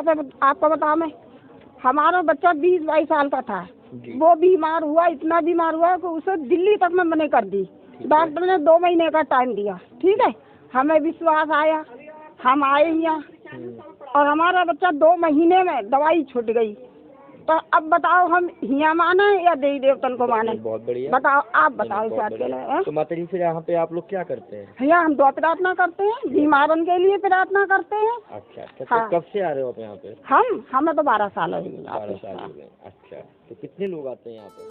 आपको बताओ मैं, हमारा बच्चा 20-22 साल का था, वो बीमार हुआ, इतना बीमार हुआ कि उसे दिल्ली तक में मैंने कर दी। डॉक्टर ने 2 महीने का टाइम दिया, ठीक है। हमें विश्वास आया, हम आए यहाँ और हमारा बच्चा 2 महीने में दवाई छूट गई। तो अब बताओ हम हिया माने या देवी देवतन को माने? बहुत बढ़िया, बताओ, आप बताओ इस बात के लिए। तो माता जी फिर यहाँ पे आप लोग क्या करते हैं? यहाँ हम दुआ प्रार्थना करते हैं, बीमारन के लिए प्रार्थना करते हैं। अच्छा, हाँ। तो कब से आ रहे हो आप यहाँ पे? हमें तो 12 साल हो गए। 12 साल हो गए। अच्छा, तो कितने लोग आते हैं यहाँ पे?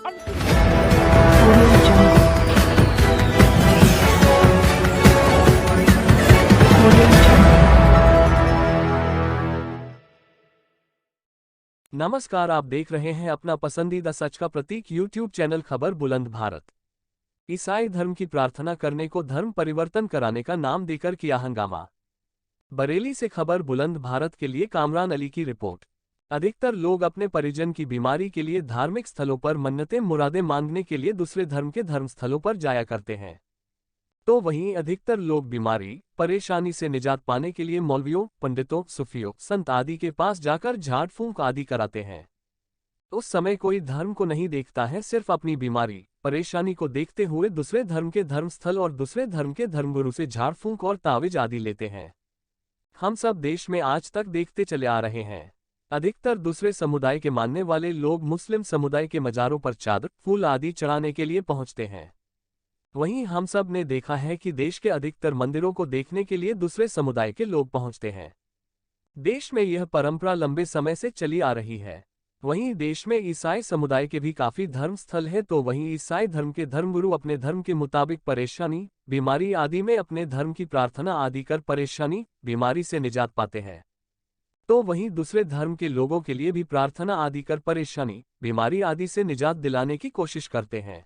नमस्कार, आप देख रहे हैं अपना पसंदीदा सच का प्रतीक यूट्यूब चैनल खबर बुलंद भारत। ईसाई धर्म की प्रार्थना करने को धर्म परिवर्तन कराने का नाम देकर किया हंगामा। बरेली से खबर बुलंद भारत के लिए कामरान अली की रिपोर्ट। अधिकतर लोग अपने परिजन की बीमारी के लिए धार्मिक स्थलों पर मन्नतें मुरादें मांगने के लिए दूसरे धर्म के धर्मस्थलों पर जाया करते हैं, तो वहीं अधिकतर लोग बीमारी परेशानी से निजात पाने के लिए मौलवियों, पंडितों, सूफियों, संत आदि के पास जाकर झाड़ फूंक आदि कराते हैं। उस समय कोई धर्म को नहीं देखता है, सिर्फ अपनी बीमारी परेशानी को देखते हुए दूसरे धर्म के धर्मस्थल और दूसरे धर्म के धर्मगुरु से झाड़ फूंक और तावीज आदि लेते हैं। हम सब देश में आज तक देखते चले आ रहे हैं। अधिकतर दूसरे समुदाय के मानने वाले लोग मुस्लिम समुदाय के मजारों पर चादर फूल आदि चढ़ाने के लिए पहुंचते हैं। वहीं हम सब ने देखा है कि देश के अधिकतर मंदिरों को देखने के लिए दूसरे समुदाय के लोग पहुंचते हैं। देश में यह परंपरा लंबे समय से चली आ रही है। वहीं देश में ईसाई समुदाय के भी काफी धर्म स्थल है, तो वहीं ईसाई धर्म के धर्मगुरु अपने धर्म के मुताबिक परेशानी बीमारी आदि में अपने धर्म की प्रार्थना आदि कर परेशानी बीमारी से निजात पाते हैं, तो वहीं दूसरे धर्म के लोगों के लिए भी प्रार्थना आदि कर परेशानी बीमारी आदि से निजात दिलाने की कोशिश करते हैं।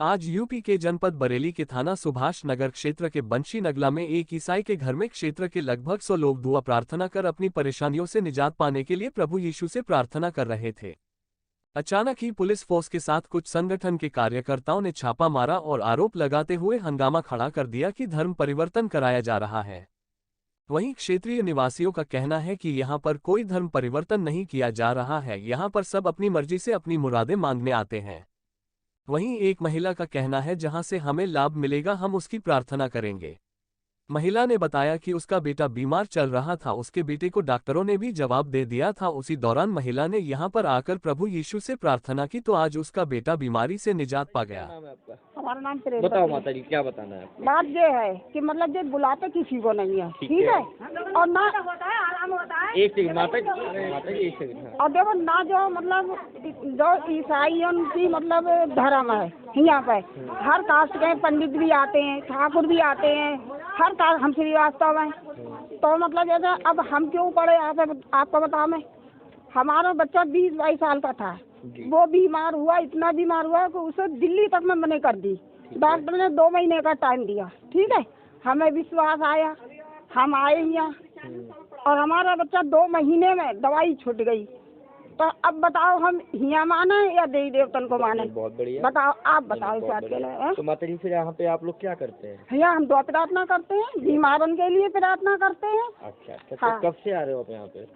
आज यूपी के जनपद बरेली के थाना सुभाष नगर क्षेत्र के बंशी नगला में एक ईसाई के घर में क्षेत्र के लगभग 100 लोग दुआ प्रार्थना कर अपनी परेशानियों से निजात पाने के लिए प्रभु यीशु से प्रार्थना कर रहे थे। अचानक ही पुलिस फोर्स के साथ कुछ संगठन के कार्यकर्ताओं ने छापा मारा और आरोप लगाते हुए हंगामा खड़ा कर दिया कि धर्म परिवर्तन कराया जा रहा है। वहीं क्षेत्रीय निवासियों का कहना है कि यहां पर कोई धर्म परिवर्तन नहीं किया जा रहा है, यहां पर सब अपनी मर्जी से अपनी मुरादें मांगने आते हैं। वहीं एक महिला का कहना है, जहां से हमें लाभ मिलेगा हम उसकी प्रार्थना करेंगे। महिला ने बताया कि उसका बेटा बीमार चल रहा था, उसके बेटे को डॉक्टरों ने भी जवाब दे दिया था। उसी दौरान महिला ने यहां पर आकर प्रभु यीशु से प्रार्थना की, तो आज उसका बेटा बीमारी से निजात पा गया। हमारा नाम बताओ माता जी, क्या बताना है? बात ये है कि मतलब ये बुलाते किसी को नहीं है, ठीक है, और ना एक सेकंड माता जी एक सेकंड। और देखो ना, जो मतलब जो ईसाइयों की मतलब धर्म है, यहाँ पे हर कास्ट के पंडित भी आते हैं, ठाकुर भी आते हैं, हर कास्ट हम श्रीवास्तव हैं। तो मतलब जैसे अब हम क्यों पढ़े, आपको बताओ मैं, हमारा बच्चा 20-22 साल का था, वो बीमार हुआ, इतना बीमार हुआ कि उसे दिल्ली तक में मैंने कर दी। डॉक्टर ने 2 महीने का टाइम दिया, ठीक है। हमें विश्वास आया, हम आए यहाँ और हमारा बच्चा 2 महीने में दवाई छूट गई। तो अब बताओ हम हिया माने या देवी देवतन को माने? बहुत बढ़िया, बताओ, आप बताओ इस बात के लिए। तो माता जी फिर यहाँ पे आप लोग क्या करते हैं? यहाँ हम दुआ प्रार्थना करते हैं, बीमारन के लिए प्रार्थना करते हैं। अच्छा, तो कब से आ रहे हो आप यहाँ पे?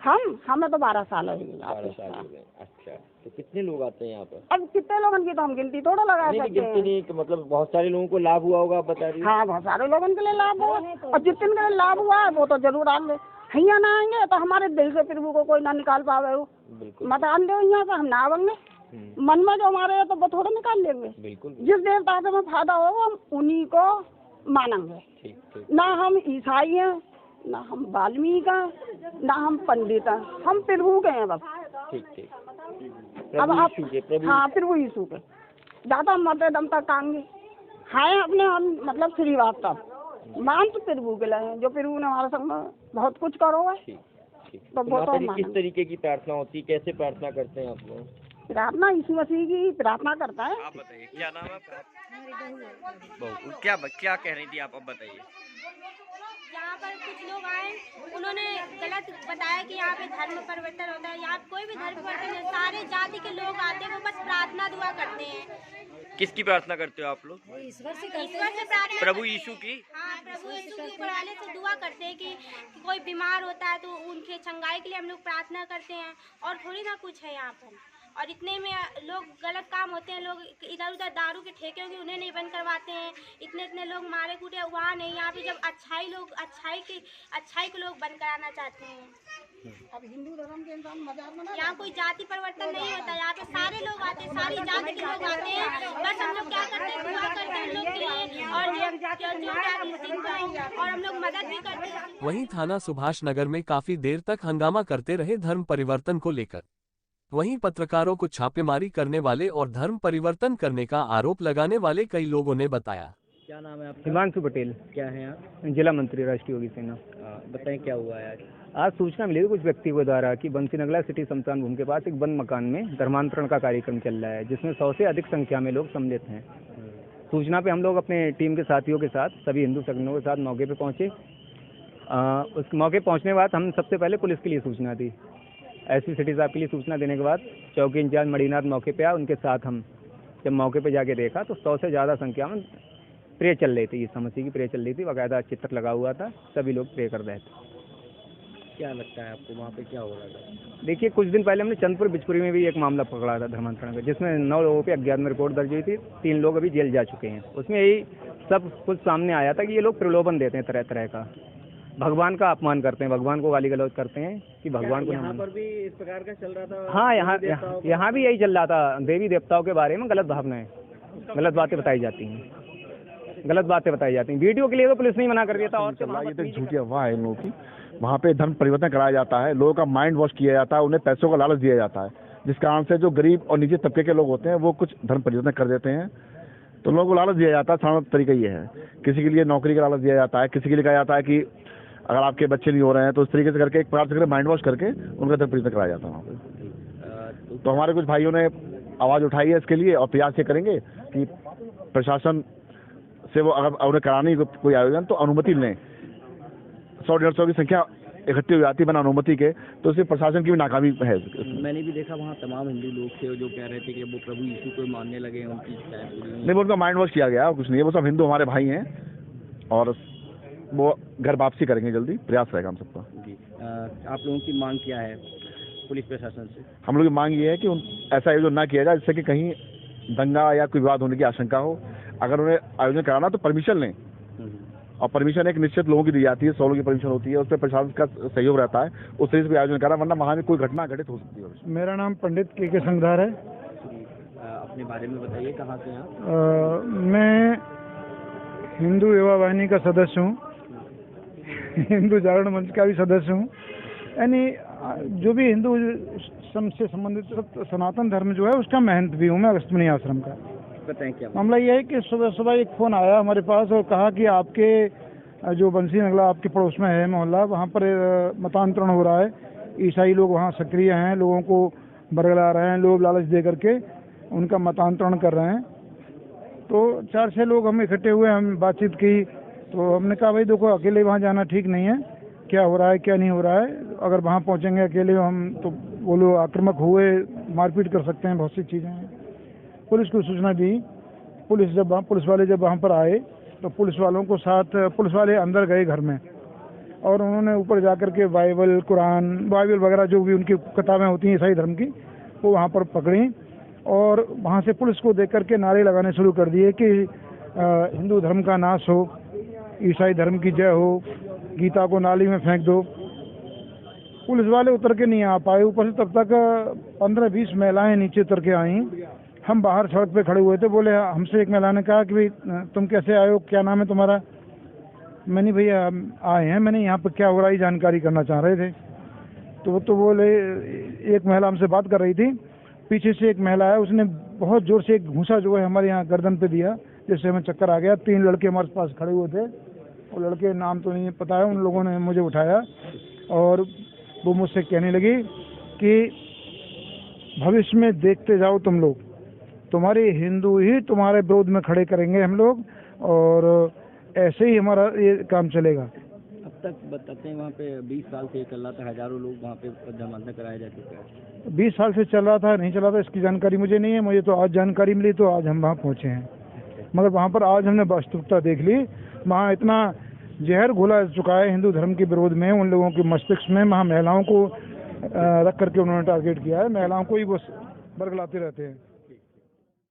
हमें तो 12 साल हो गए। 12 साल हो गए। अच्छा, तो कितने लोग आते हैं यहाँ पर? अब कितने लोगों की तो हम गिनती थोड़ा लगा सकते गिनती हैं। नहीं, तो मतलब बहुत सारे लोगों को लाभ हुआ होगा, आप बता रही? हाँ, बहुत सारे लोगों के लिए लाभ हुआ, और जितने के लिए लाभ हुआ है वो तो जरूर आएंगे। यहाँ ना आएंगे तो हमारे दिल से प्रभु को कोई ना निकाल पावे हो। बिल्कुल, मत आन दो यहाँ से, हम ना आवेंगे। मन में जो हमारे है तो वो थोड़ा निकाल लेंगे। बिल्कुल, जिस देवता से हमें फायदा होगा हम उन्हीं को मानेंगे। ठीक। ना हम ईसाई हैं, ना हम वाल्मीकि हैं, ना हम पंडित हैं, हम प्रभु के हैं बस। ठीक। अब आप, हाँ, प्रभु यीशु के ज्यादा मरते दम तक आएंगे हैं अपने, हम मतलब श्रीवास्तव मान तो प्रभु के लिए, जो प्रभु ने हमारे संग में बहुत कुछ करो है। तो माता जी किस तरीके की प्रार्थना होती है, कैसे प्रार्थना करते हैं आप लोग? प्रार्थना यीशु मसीह की प्रार्थना करता है। आप बताइए, क्या नाम है आपका? क्या कह रही थी आप, अब बताइए। यहाँ पर कुछ लोग आए, उन्होंने गलत बताया कि यहाँ पे धर्म परिवर्तन होता है। यहाँ कोई भी धर्म परिवर्तन है, सारे जाति के लोग आते हैं, वो बस प्रार्थना दुआ करते हैं। किसकी प्रार्थना करते हो आप लोग? ईश्वर से प्रार्थना, प्रभु यीशु की। हाँ, प्रभु यीशु के ऊपर आने से दुआ करते हैं कि कोई बीमार होता है तो उनके चंगाई के लिए हम लोग प्रार्थना करते हैं, और थोड़ी ना कुछ है यहाँ पर। और इतने में लोग गलत काम होते हैं, लोग इधर उधर दारू के ठेके होंगे उन्हें नहीं बंद करवाते हैं, इतने लोग मारे कूटे वहाँ नहीं। यहाँ पे जब अच्छाई को लोग बंद कराना चाहते हैं। अब हिंदू धर्म के इंसान मजाक बना, यहाँ कोई जाति परिवर्तन नहीं होता, यहाँ पे सारे लोग आते हैं, सारी जाति के लोग आते हैं। बस हम लोग क्या करते हैं, दुआ करते हैं लोग के लिए, और हम लोग मदद भी करते हैं। वहीं थाना सुभाष नगर में काफी देर तक हंगामा करते रहे धर्म परिवर्तन को लेकर। वहीं पत्रकारों को छापेमारी करने वाले और धर्म परिवर्तन करने का आरोप लगाने वाले कई लोगों ने बताया। क्या नाम है आपका? हिमांशु पटेल। क्या है आप? जिला मंत्री राष्ट्रीय योगी सेना। बताएं क्या हुआ है आज? आज सूचना मिली कुछ व्यक्तियों के द्वारा कि बंसी नगला सिटी शमशान भूमि के पास एक बंद मकान में धर्मांतरण का कार्यक्रम चल रहा है, जिसमें 100 से अधिक संख्या में लोग सम्मिलित हैं। सूचना पे हम लोग अपने टीम के साथियों के साथ, सभी हिंदू संगठनों के साथ मौके पे पहुंचे। उस मौके पहुंचने के बाद हम सबसे पहले पुलिस के लिए सूचना दी। एसपी सिटी साहब के लिए सूचना देने के बाद चौकी इंचार्ज मणिनाथ मौके पे आया। उनके साथ हम जब मौके पे जाके देखा तो 100 से ज़्यादा संख्या में प्रे चल रही थी, इस समस्या की प्रे चल रही थी, बाकायदा चित्र लगा हुआ था, सभी लोग प्रे कर रहे थे। क्या लगता है आपको वहाँ पे क्या हो रहा था? देखिए, कुछ दिन पहले हमने चंदपुर बिचपुरी में भी एक मामला पकड़ा था धर्मांतरण का, जिसमें 9 लोगों पे अज्ञात में रिपोर्ट दर्ज हुई थी। 3 लोग अभी जेल जा चुके हैं। उसमें यही सब कुछ सामने आया था कि ये लोग प्रलोभन देते हैं तरह तरह का, भगवान का अपमान करते हैं, भगवान को गाली गलौज करते हैं कि भगवान को। यहाँ पर भी इस प्रकार का चल रहा था? हाँ, यहाँ भी यही चल रहा था। देवी देवताओं के बारे में गलत भावनाएं, गलत बातें बताई जाती हैं, गलत बातें बताई जाती हैं। वीडियो के लिए तो पुलिस नहीं मना कर दिया था, और ये तो झूठी अफवाह है इन लोगों की। वहाँ पे धर्म परिवर्तन कराया जाता है, लोगों का माइंड वॉश किया जाता है, उन्हें पैसों का लालच दिया जाता है, जिस कारण से जो गरीब और निजी तबके के लोग होते हैं वो कुछ धर्म परिवर्तन कर देते हैं। तो लोगों को लालच दिया जाता है। साधारण तरीका ये है, किसी के लिए नौकरी का लालच दिया जाता है, किसी के लिए कहा जाता है कि अगर आपके बच्चे नहीं हो रहे हैं तो इस तरीके से करके एक प्रकार से माइंड वॉश करके उनका धर्म परिवर्तन कराया जाता है वहाँ पे। तो हमारे कुछ भाइयों ने आवाज़ उठाई है इसके लिए, और प्रयास ये करेंगे कि प्रशासन से वो अगर उन्हें कराने की कोई आयोजन तो अनुमति लें। 100-150 की संख्या इकट्ठी हो जाती है बिना अनुमति के, तो इससे प्रशासन की भी नाकामी है। मैंने भी देखा वहाँ तमाम हिंदू लोग थे जो कह रहे थे कि वो प्रभु यीशु को मानने लगे, उनकी नहीं, वो उनका माइंड वॉश किया गया, कुछ नहीं है। वो सब हिंदू हमारे भाई हैं और वो घर वापसी करेंगे जल्दी, प्रयास रहेगा हम सबका। जी, आप लोगों की मांग क्या है पुलिस प्रशासन से? हम लोग की मांग ये है कि ऐसा आयोजन ना किया जाए जिससे कि कहीं दंगा या कोई विवाद होने की आशंका हो। अगर उन्हें आयोजन कराना तो परमिशन लें, और परमिशन एक निश्चित लोगों की दी जाती है, 100 लोगों की परमिशन होती है, उस पर प्रशासन का सहयोग रहता है, उस तरीके से आयोजन करा, वरना वहाँ में कोई घटना घटित हो सकती है। मेरा नाम पंडित के संगधार है। अपने बारे में बताइए, कहाँ से हैं आप? मैं हिंदू युवा वाहिनी का सदस्य हूँ, हिंदू जागरण मंच का भी सदस्य हूँ। यानी जो भी हिंदू से संबंधित सनातन धर्म जो है उसका महंत भी हूँ मैं, अगस्त्यमुनि आश्रम का। बताएं क्या मामला यह है कि सुबह सुबह एक फ़ोन आया हमारे पास और कहा कि आपके जो बंसी नगला आपके पड़ोस में है मोहल्ला, वहाँ पर मतांतरण हो रहा है, ईसाई लोग वहाँ सक्रिय हैं, लोगों को बरगला रहे हैं, लोग लालच दे करके उनका मतांतरण कर रहे हैं। तो 4-6 लोग हम इकट्ठे हुए, हम बातचीत की, तो हमने कहा भाई देखो, अकेले वहाँ जाना ठीक नहीं है, क्या हो रहा है क्या नहीं हो रहा है, अगर वहाँ पहुँचेंगे अकेले हम तो वो लोग आक्रामक हुए, मारपीट कर सकते हैं, बहुत सी चीज़ें हैं। पुलिस को सूचना दी। पुलिस वाले जब वहाँ पर आए तो पुलिस वालों को साथ, पुलिस वाले अंदर गए घर में, और उन्होंने ऊपर जाकर के बाइबल, कुरान, बाइबल वगैरह जो भी उनकी किताबें होती हैं ईसाई धर्म की, वो वहाँ पर पकड़ी, और वहाँ से पुलिस को देख करके नारे लगाने शुरू कर दिए कि हिंदू धर्म का नाश हो, ईसाई धर्म की जय हो, गीता को नाली में फेंक दो। पुलिस वाले उतर के नहीं आ पाए ऊपर से, तब तक 15-20 महिलाएं नीचे उतर के आईं। हम बाहर सड़क पे खड़े हुए थे, बोले, हमसे एक महिला ने कहा कि भाई तुम कैसे आए हो, क्या नाम है तुम्हारा? मैंने भैया आए हैं, मैंने यहाँ पर क्या हो रहा है जानकारी करना चाह रहे थे। तो बोले, एक महिला हमसे बात कर रही थी, पीछे से एक महिला है, उसने बहुत जोर से एक घूंसा जो है हमारे यहाँ गर्दन पे दिया, जिससे हमें चक्कर आ गया। 3 लड़के हमारे पास खड़े हुए थे, वो लड़के नाम तो नहीं पता है, उन लोगों ने मुझे उठाया और वो मुझसे कहने लगी कि भविष्य में देखते जाओ तुम लोग, तुम्हारे हिंदू ही तुम्हारे विरोध में खड़े करेंगे हम लोग, और ऐसे ही हमारा ये काम चलेगा। तक बताते हैं वहाँ पे 20 साल से चल रहा था, हजारों लोग वहाँ पे धर्मांतरण कराए जा चुके हैं। 20 साल से चल रहा था नहीं चल रहा था इसकी जानकारी मुझे नहीं है, मुझे तो आज जानकारी मिली तो आज हम वहाँ पहुँचे हैं। मगर वहाँ पर आज हमने वास्तविकता देख ली, वहाँ इतना जहर घोला चुका है हिंदू धर्म के विरोध में उन लोगों के मस्तिष्क में। वहाँ महिलाओं को रख करके उन्होंने टारगेट किया है, महिलाओं को ही वो बरगलाते रहते हैं।